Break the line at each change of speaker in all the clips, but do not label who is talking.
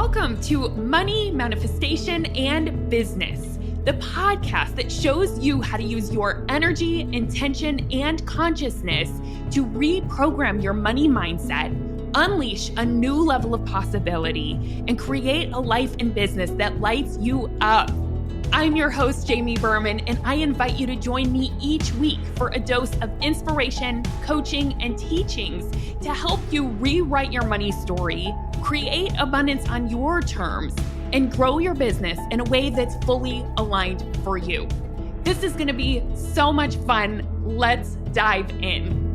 Welcome to Money, Manifestation, and Business, the podcast that shows you how to use your energy, intention, and consciousness to reprogram your money mindset, unleash a new level of possibility, and create a life and business that lights you up. I'm your host, Jamie Berman, and I invite you to join me each week for a dose of inspiration, coaching, and teachings to help you rewrite your money story, create abundance on your terms, and grow your business in a way that's fully aligned for you. This is going to be so much fun. Let's dive in.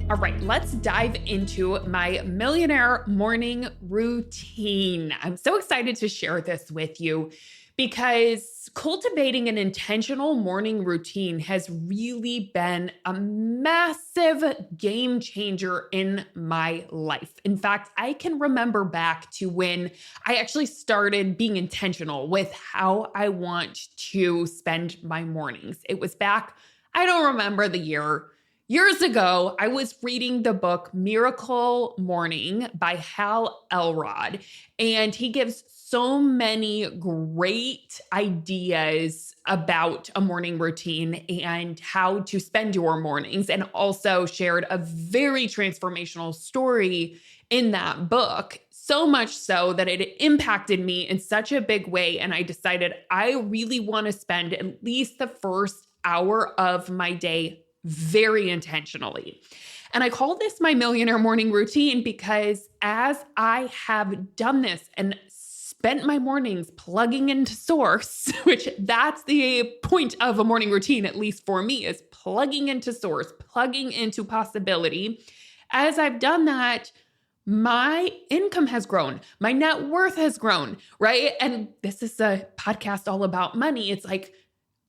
All right, let's dive into my Millionaire morning routine. I'm so excited to share this with you because cultivating an intentional morning routine has really been a massive game changer in my life. In fact, I can remember back to when I actually started being intentional with how I want to spend my mornings. It was back, I don't remember the year. Years ago, I was reading the book Miracle Morning by Hal Elrod, and he gives so many great ideas about a morning routine and how to spend your mornings, and also shared a very transformational story in that book. So much so that it impacted me in such a big way, and I decided I really want to spend at least the first hour of my day very intentionally. And I call this my Millionaire morning routine because as I have done this and spent my mornings plugging into source, which that's the point of a morning routine, at least for me, is plugging into source, plugging into possibility. As I've done that, my income has grown. My net worth has grown, right? And this is a podcast all about money. It's like,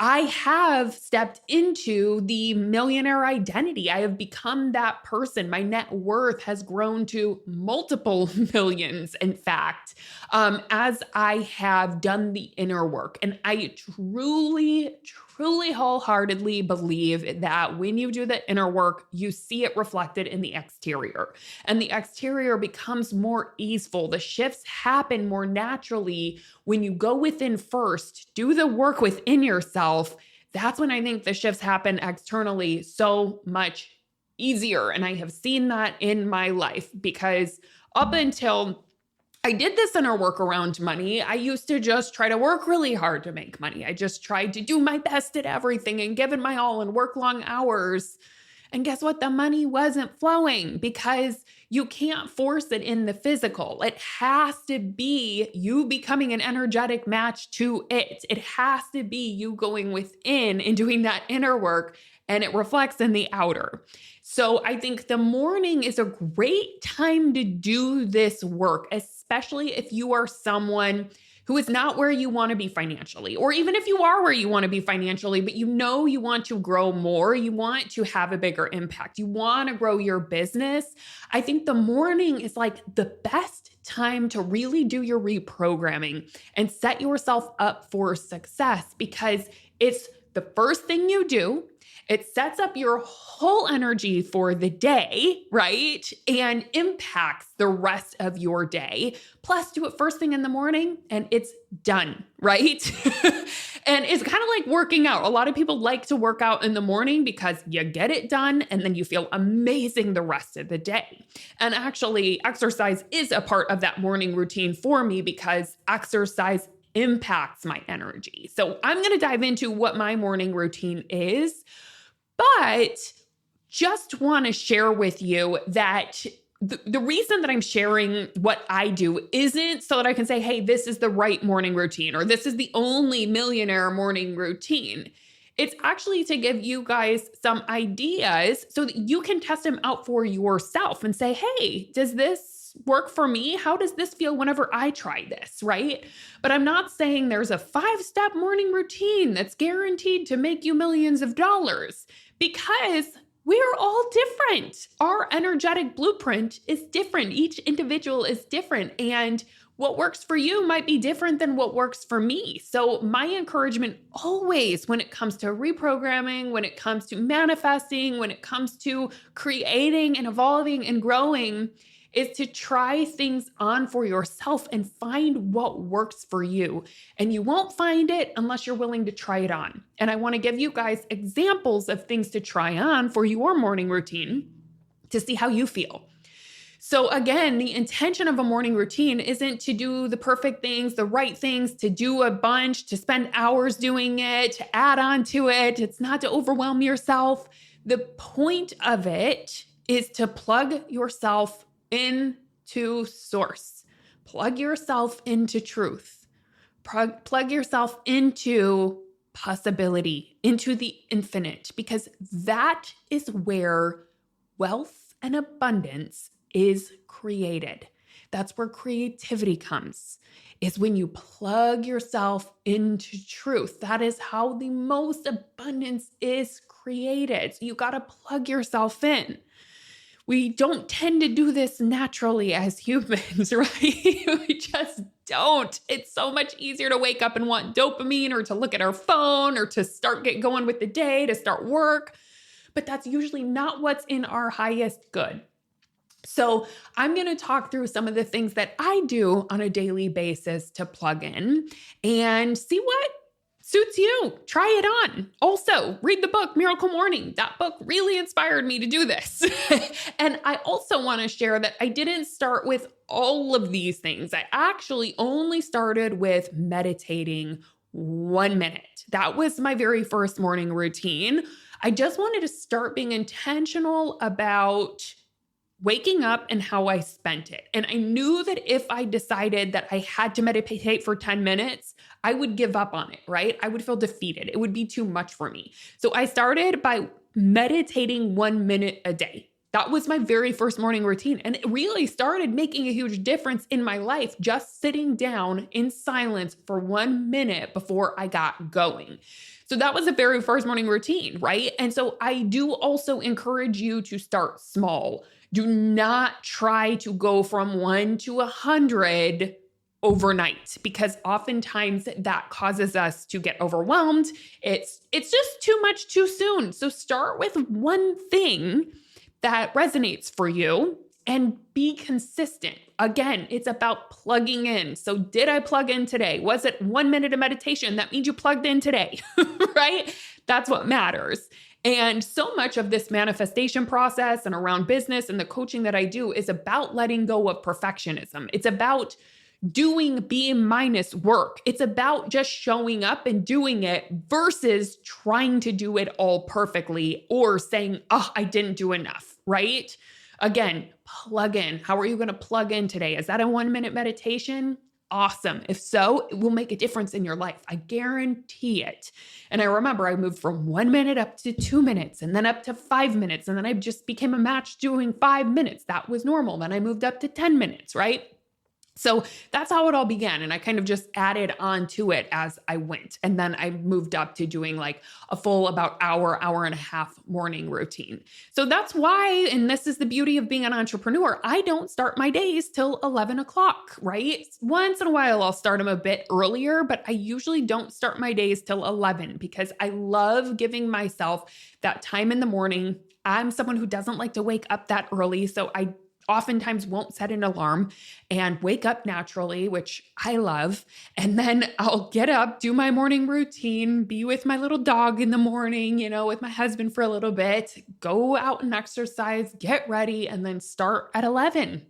I have stepped into the millionaire identity. I have become that person. My net worth has grown to multiple millions, in fact, as I have done the inner work. And I truly wholeheartedly believe that when you do the inner work, you see it reflected in the exterior. And the exterior becomes more easeful. The shifts happen more naturally when you go within first, do the work within yourself. That's when I think the shifts happen externally so much easier. And I have seen that in my life because up until I did this inner work around money, I used to just try to work really hard to make money. I just tried to do my best at everything and give it my all and work long hours. And guess what? The money wasn't flowing because you can't force it in the physical. It has to be you becoming an energetic match to it. It has to be you going within and doing that inner work, and it reflects in the outer. So I think the morning is a great time to do this work, especially if you are someone who is not where you want to be financially, or even if you are where you want to be financially, but you know you want to grow more, you want to have a bigger impact, you want to grow your business. I think the morning is like the best time to really do your reprogramming and set yourself up for success because it's the first thing you do. It sets up your whole energy for the day, right? And impacts the rest of your day. Plus, do it first thing in the morning and it's done, right? And it's kind of like working out. A lot of people like to work out in the morning because you get it done and then you feel amazing the rest of the day. And actually, exercise is a part of that morning routine for me because exercise impacts my energy. So I'm going to dive into what my morning routine is. But just want to share with you that the reason that I'm sharing what I do isn't so that I can say, hey, this is the right morning routine or this is the only millionaire morning routine. It's actually to give you guys some ideas so that you can test them out for yourself and say, hey, does this work for me? How does this feel whenever I try this, right? But I'm not saying there's a 5-step morning routine that's guaranteed to make you millions of dollars because we are all different. Our energetic blueprint is different. Each individual is different. And what works for you might be different than what works for me. So my encouragement always when it comes to reprogramming, when it comes to manifesting, when it comes to creating and evolving and growing is to try things on for yourself and find what works for you. And you won't find it unless you're willing to try it on. And I want to give you guys examples of things to try on for your morning routine to see how you feel. So again, the intention of a morning routine isn't to do the perfect things, the right things, to do a bunch, to spend hours doing it, to add on to it. It's not to overwhelm yourself. The point of it is to plug yourself into source, plug yourself into truth, plug yourself into possibility, into the infinite, because that is where wealth and abundance is created. That's where creativity comes, is when you plug yourself into truth. That is how the most abundance is created. So you got to plug yourself in. We don't tend to do this naturally as humans, right? We just don't. It's so much easier to wake up and want dopamine, or to look at our phone, or to get going with the day, to start work. But that's usually not what's in our highest good. So I'm going to talk through some of the things that I do on a daily basis to plug in and see what suits you. Try it on. Also, read the book, Miracle Morning. That book really inspired me to do this. And I also want to share that I didn't start with all of these things. I actually only started with meditating 1 minute. That was my very first morning routine. I just wanted to start being intentional about waking up and how I spent it. And I knew that if I decided that I had to meditate for 10 minutes, I would give up on it, right? I would feel defeated. It would be too much for me. So I started by meditating 1 minute a day. That was my very first morning routine. And it really started making a huge difference in my life, just sitting down in silence for 1 minute before I got going. So that was the very first morning routine, right? And so I do also encourage you to start small. Do not try to go from 1 to 100 overnight, because oftentimes that causes us to get overwhelmed. It's just too much too soon. So start with one thing that resonates for you and be consistent. Again, it's about plugging in. So did I plug in today? Was it 1 minute of meditation? That means you plugged in today, right? That's what matters. And so much of this manifestation process and around business and the coaching that I do is about letting go of perfectionism. It's about doing B- work. It's about just showing up and doing it versus trying to do it all perfectly or saying, oh, I didn't do enough, right? Again, plug in. How are you going to plug in today? Is that a 1 minute meditation? Awesome. If so, it will make a difference in your life. I guarantee it. And I remember I moved from 1 minute up to 2 minutes and then up to 5 minutes. And then I just became a match doing 5 minutes. That was normal. Then I moved up to 10 minutes, right? So that's how it all began. And I kind of just added on to it as I went. And then I moved up to doing like a full about hour and a half morning routine. So that's why, and this is the beauty of being an entrepreneur, I don't start my days till 11 o'clock, right? Once in a while, I'll start them a bit earlier, but I usually don't start my days till 11 because I love giving myself that time in the morning. I'm someone who doesn't like to wake up that early. So I oftentimes won't set an alarm and wake up naturally, which I love. And then I'll get up, do my morning routine, be with my little dog in the morning, with my husband for a little bit, go out and exercise, get ready, and then start at 11.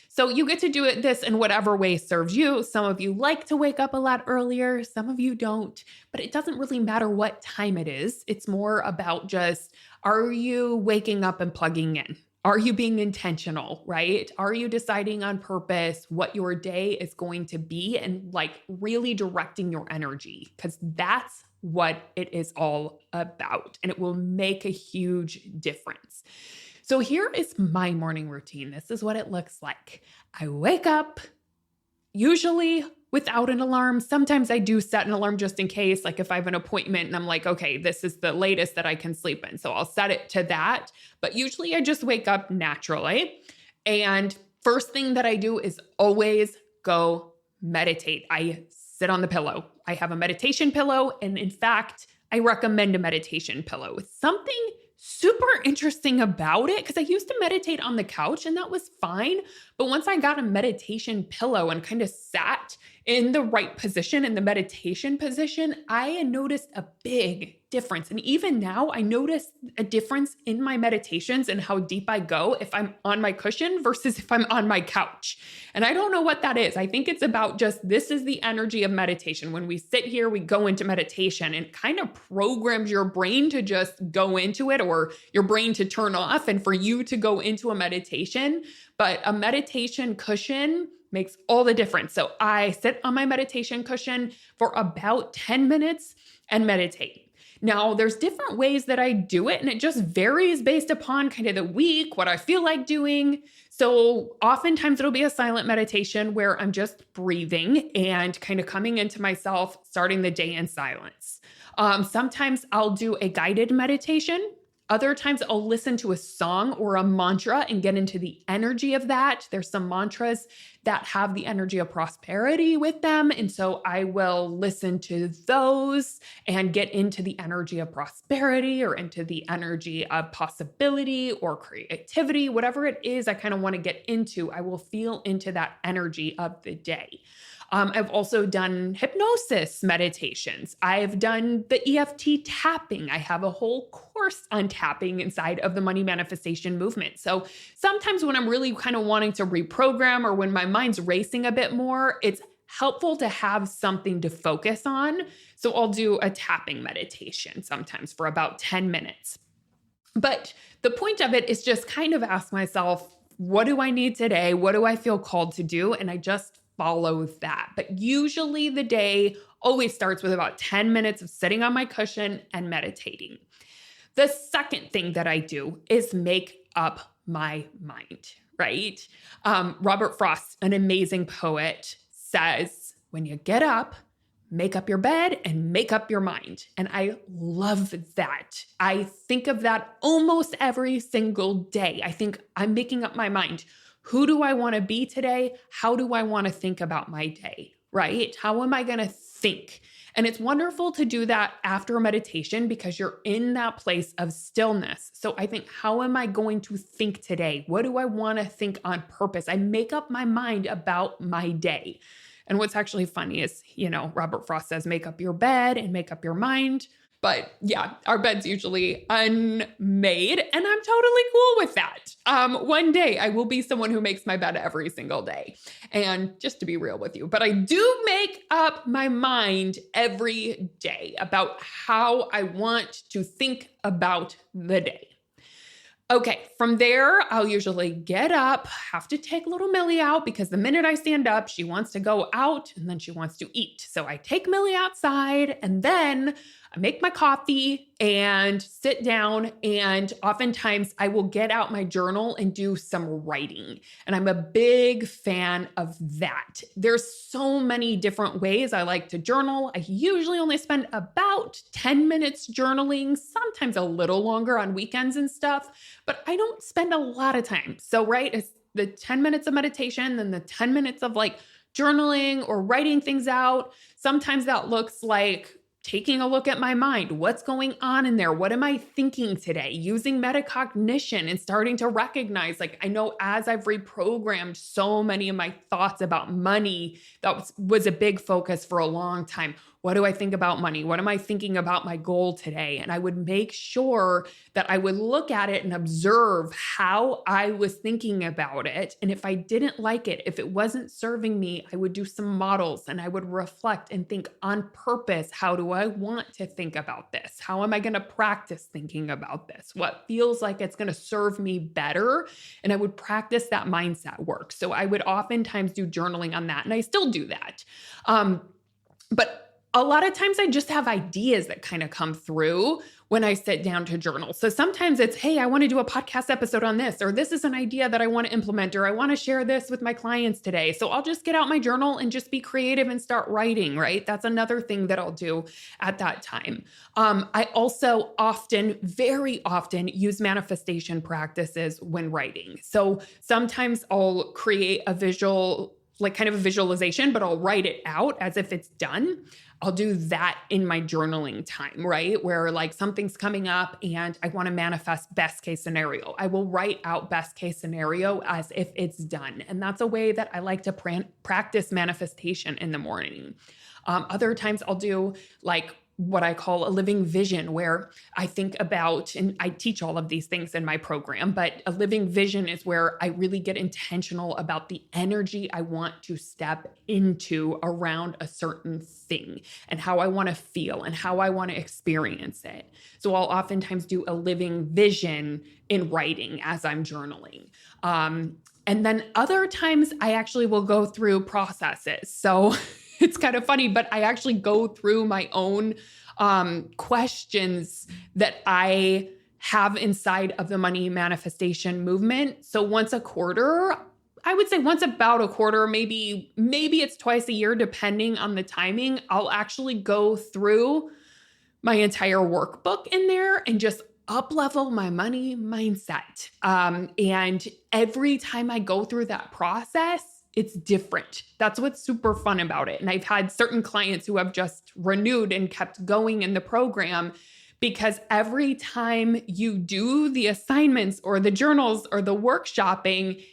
So you get to do this in whatever way serves you. Some of you like to wake up a lot earlier. Some of you don't, but it doesn't really matter what time it is. It's more about just, are you waking up and plugging in? Are you being intentional, right? Are you deciding on purpose what your day is going to be and like really directing your energy? Because that's what it is all about. And it will make a huge difference. So here is my morning routine. This is what it looks like. I wake up, usually without an alarm. Sometimes I do set an alarm just in case, like if I have an appointment and I'm like, okay, this is the latest that I can sleep in. So I'll set it to that. But usually I just wake up naturally. And first thing that I do is always go meditate. I sit on the pillow. I have a meditation pillow. And in fact, I recommend a meditation pillow. It's something super interesting about it because I used to meditate on the couch and that was fine. But once I got a meditation pillow and kind of sat in the right position, in the meditation position, I noticed a big difference. And even now, I notice a difference in my meditations and how deep I go if I'm on my cushion versus if I'm on my couch. And I don't know what that is. I think it's about just this is the energy of meditation. When we sit here, we go into meditation and it kind of programs your brain to just go into it or your brain to turn off and for you to go into a meditation. But a meditation cushion makes all the difference. So I sit on my meditation cushion for about 10 minutes and meditate. Now, there's different ways that I do it, and it just varies based upon kind of the week, what I feel like doing. So oftentimes it'll be a silent meditation where I'm just breathing and kind of coming into myself, starting the day in silence. Sometimes I'll do a guided meditation. Other times I'll listen to a song or a mantra and get into the energy of that. There's some mantras that have the energy of prosperity with them. And so I will listen to those and get into the energy of prosperity or into the energy of possibility or creativity, whatever it is I kind of want to get into, I will feel into that energy of the day. I've also done hypnosis meditations. I've done the EFT tapping. I have a whole course on tapping inside of the money manifestation movement. So sometimes when I'm really kind of wanting to reprogram or when my mind's racing a bit more, it's helpful to have something to focus on. So I'll do a tapping meditation sometimes for about 10 minutes. But the point of it is just kind of ask myself, what do I need today? What do I feel called to do? And I just follow that. But usually the day always starts with about 10 minutes of sitting on my cushion and meditating. The second thing that I do is make up my mind, right? Robert Frost, an amazing poet, says, when you get up, make up your bed and make up your mind. And I love that. I think of that almost every single day. I think I'm making up my mind. Who do I want to be today? How do I want to think about my day, right? How am I going to think? And it's wonderful to do that after a meditation because you're in that place of stillness. So I think, how am I going to think today? What do I want to think on purpose? I make up my mind about my day. And what's actually funny is, Robert Frost says, make up your bed and make up your mind. But yeah, our bed's usually unmade and I'm totally cool with that. One day I will be someone who makes my bed every single day. And just to be real with you, but I do make up my mind every day about how I want to think about the day. Okay, from there, I'll usually get up, have to take little Millie out because the minute I stand up, she wants to go out and then she wants to eat. So I take Millie outside and then I make my coffee and sit down. And oftentimes I will get out my journal and do some writing. And I'm a big fan of that. There's so many different ways I like to journal. I usually only spend about 10 minutes journaling, sometimes a little longer on weekends and stuff, but I don't spend a lot of time. So, right, it's the 10 minutes of meditation, then the 10 minutes of like journaling or writing things out. Sometimes that looks like taking a look at my mind. What's going on in there? What am I thinking today? Using metacognition and starting to recognize, like, I know as I've reprogrammed so many of my thoughts about money, that was a big focus for a long time. What do I think about money? What am I thinking about my goal today? And I would make sure that I would look at it and observe how I was thinking about it. And if I didn't like it, if it wasn't serving me, I would do some models and I would reflect and think on purpose, how do I want to think about this? How am I going to practice thinking about this? What feels like it's going to serve me better? And I would practice that mindset work. So I would oftentimes do journaling on that. And I still do that. But a lot of times I just have ideas that kind of come through when I sit down to journal. So sometimes it's, hey, I want to do a podcast episode on this, or this is an idea that I want to implement, or I want to share this with my clients today. So I'll just get out my journal and just be creative and start writing, right? That's another thing that I'll do at that time. I also very often use manifestation practices when writing. So sometimes I'll create a visual like kind of a visualization, but I'll write it out as if it's done. I'll do that in my journaling time, right? Where like something's coming up and I want to manifest best case scenario. I will write out best case scenario as if it's done. And that's a way that I like to practice manifestation in the morning. Other times I'll do like what I call a living vision, where I think about, and I teach all of these things in my program, but a living vision is where I really get intentional about the energy I want to step into around a certain thing and how I want to feel and how I want to experience it. So I'll oftentimes do a living vision in writing as I'm journaling. And then other times I actually will go through processes. So it's kind of funny, but I actually go through my own questions that I have inside of the money manifestation movement. So once a quarter, I would say once about a quarter, maybe it's twice a year, depending on the timing, I'll actually go through my entire workbook in there and just up-level my money mindset. And every time I go through that process, it's different. That's what's super fun about it. And I've had certain clients who have just renewed and kept going in the program because every time you do the assignments or the journals or the workshopping,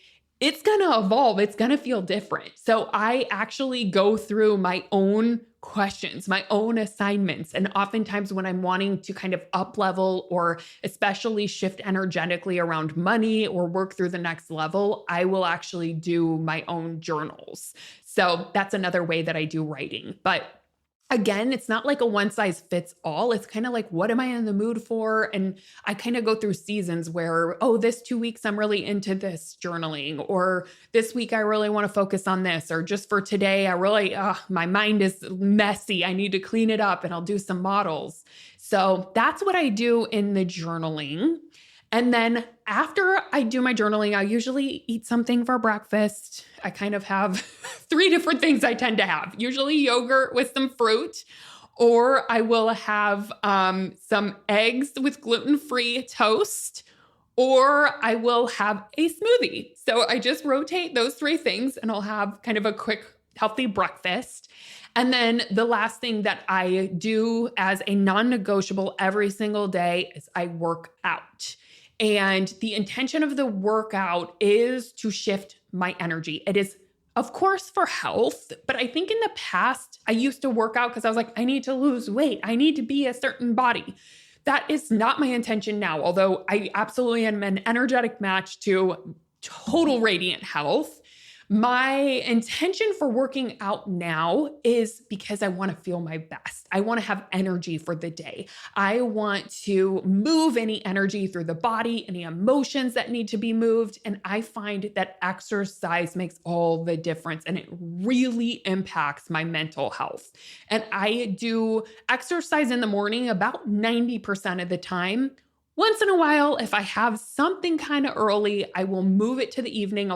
it's going to evolve. It's going to feel different. So I actually go through my own questions, my own assignments. And oftentimes when I'm wanting to kind of up level or especially shift energetically around money or work through the next level, I will actually do my own journals. So that's another way that I do writing. But again, it's not like a one size fits all. It's kind of like, what am I in the mood for? And I kind of go through seasons where, oh, this 2 weeks, I'm really into this journaling, or this week, I really want to focus on this, or just for today, I really, my mind is messy. I need to clean it up and I'll do some models. So that's what I do in the journaling. And then after I do my journaling, I usually eat something for breakfast. I kind of have 3 different things I tend to have, usually yogurt with some fruit, or I will have some eggs with gluten-free toast, or I will have a smoothie. So I just rotate those 3 things and I'll have kind of a quick, healthy breakfast. And then the last thing that I do as a non-negotiable every single day is I work out. And the intention of the workout is to shift my energy. It is, of course, for health, but I think in the past, I used to work out because I was like, I need to lose weight. I need to be a certain body. That is not my intention now, although I absolutely am an energetic match to total radiant health. My intention for working out now is because I want to feel my best. I want to have energy for the day. I want to move any energy through the body, any emotions that need to be moved. And I find that exercise makes all the difference and it really impacts my mental health. And I do exercise in the morning about 90% of the time. Once in a while, if I have something kind of early, I will move it to the evening.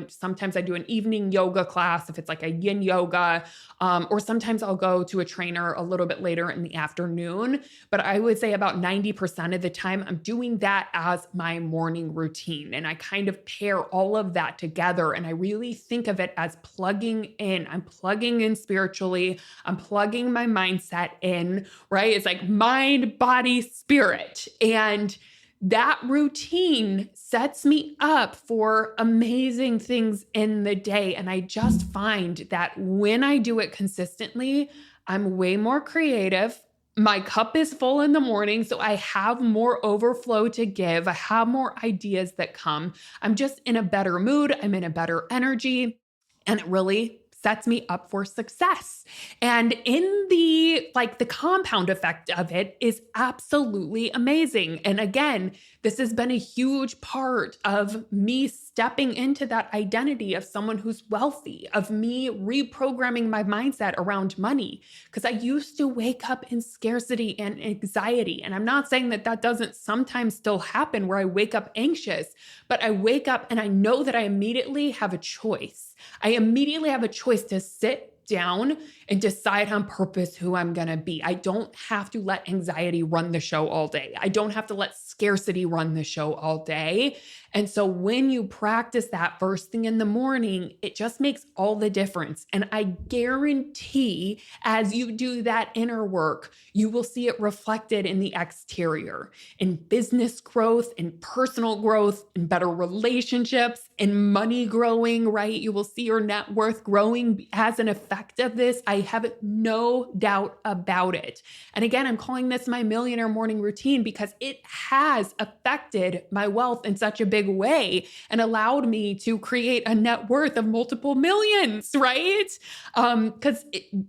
Sometimes I do an evening yoga class if it's like a yin yoga, or sometimes I'll go to a trainer a little bit later in the afternoon. But I would say about 90% of the time, I'm doing that as my morning routine. And I kind of pair all of that together. And I really think of it as plugging in. I'm plugging in spiritually. I'm plugging my mindset in, right? It's like mind, body, spirit. And that routine sets me up for amazing things in the day. And I just find that when I do it consistently, I'm way more creative. My cup is full in the morning, so I have more overflow to give. I have more ideas that come. I'm just in a better mood. I'm in a better energy, and it really sets me up for success. And in the compound effect of it is absolutely amazing. And again, this has been a huge part of me stepping into that identity of someone who's wealthy, of me reprogramming my mindset around money. Because I used to wake up in scarcity and anxiety. And I'm not saying that that doesn't sometimes still happen where I wake up anxious, but I wake up and I know that I immediately have a choice. I immediately have a choice to sit down and decide on purpose who I'm going to be. I don't have to let anxiety run the show all day. I don't have to let scarcity run the show all day. And so when you practice that first thing in the morning, it just makes all the difference. And I guarantee as you do that inner work, you will see it reflected in the exterior, in business growth, in personal growth, in better relationships, in money growing, right? You will see your net worth growing as an effect of this. I have no doubt about it. And again, I'm calling this my millionaire morning routine because it has affected my wealth in such a big way and allowed me to create a net worth of multiple millions, right? Because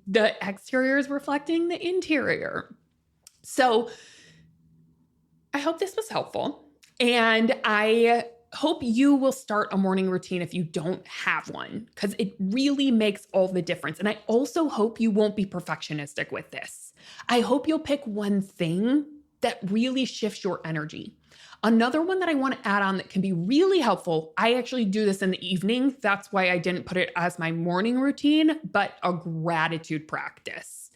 the exterior is reflecting the interior. So I hope this was helpful. And I hope you will start a morning routine if you don't have one, because it really makes all the difference. And I also hope you won't be perfectionistic with this. I hope you'll pick one thing that really shifts your energy. Another one that I want to add on that can be really helpful, I actually do this in the evening. That's why I didn't put it as my morning routine, but a gratitude practice.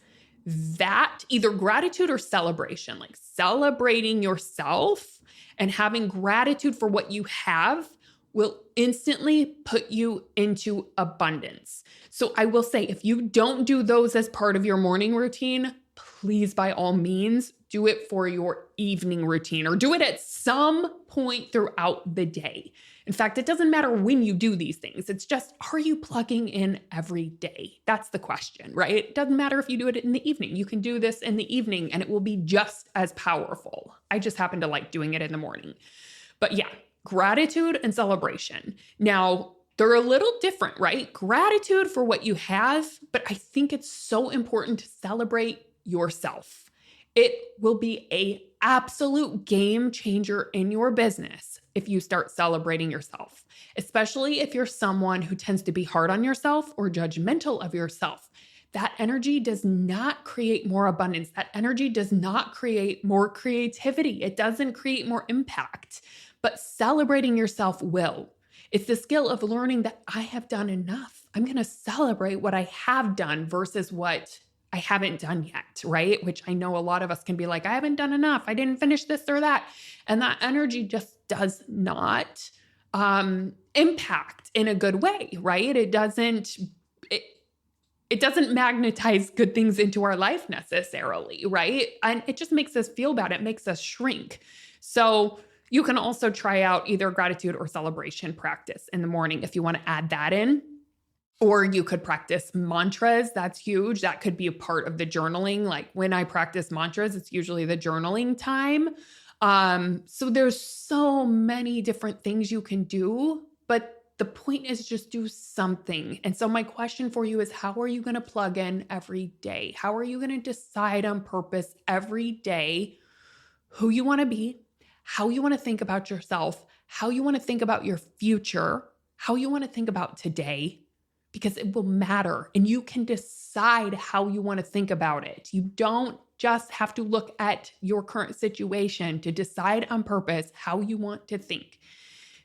That either gratitude or celebration, like celebrating yourself and having gratitude for what you have will instantly put you into abundance. So I will say, if you don't do those as part of your morning routine, please, by all means, do it for your evening routine or do it at some point throughout the day. In fact, it doesn't matter when you do these things. It's just, are you plugging in every day? That's the question, right? It doesn't matter if you do it in the evening. You can do this in the evening and it will be just as powerful. I just happen to like doing it in the morning. But yeah, gratitude and celebration. Now, they're a little different, right? Gratitude for what you have, but I think it's so important to celebrate yourself. It will be an absolute game changer in your business if you start celebrating yourself, especially if you're someone who tends to be hard on yourself or judgmental of yourself. That energy does not create more abundance. That energy does not create more creativity. It doesn't create more impact, but celebrating yourself will. It's the skill of learning that I have done enough. I'm going to celebrate what I have done versus what I haven't done yet, right? Which I know a lot of us can be like, I haven't done enough. I didn't finish this or that. And that energy just does not impact in a good way, right? It doesn't magnetize good things into our life necessarily, right? And it just makes us feel bad. It makes us shrink. So you can also try out either gratitude or celebration practice in the morning if you want to add that in. Or you could practice mantras. That's huge. That could be a part of the journaling. Like when I practice mantras, it's usually the journaling time. So there's so many different things you can do, but the point is just do something. And so my question for you is, how are you going to plug in every day? How are you going to decide on purpose every day who you want to be, how you want to think about yourself, how you want to think about your future, how you want to think about today? Because it will matter and you can decide how you want to think about it. You don't just have to look at your current situation to decide on purpose how you want to think.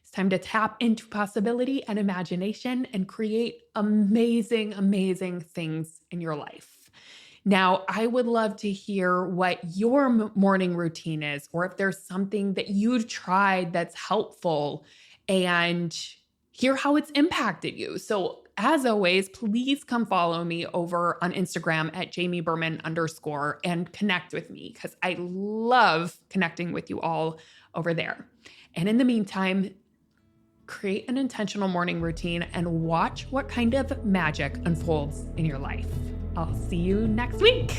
It's time to tap into possibility and imagination and create amazing, amazing things in your life. Now, I would love to hear what your morning routine is, or if there's something that you've tried that's helpful, and hear how it's impacted you. So as always, please come follow me over on Instagram at JamieBerman_ and connect with me because I love connecting with you all over there. And in the meantime, create an intentional morning routine and watch what kind of magic unfolds in your life. I'll see you next week.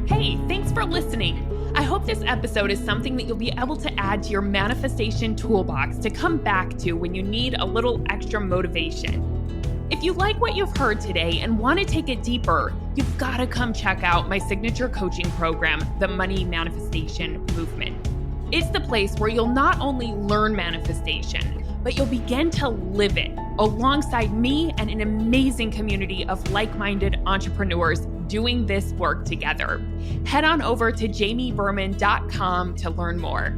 Hey, thanks for listening. I hope this episode is something that you'll be able to add to your manifestation toolbox to come back to when you need a little extra motivation. If you like what you've heard today and want to take it deeper, you've got to come check out my signature coaching program, the Money Manifestation Movement. It's the place where you'll not only learn manifestation, but you'll begin to live it alongside me and an amazing community of like-minded entrepreneurs doing this work together. Head on over to jamieberman.com to learn more.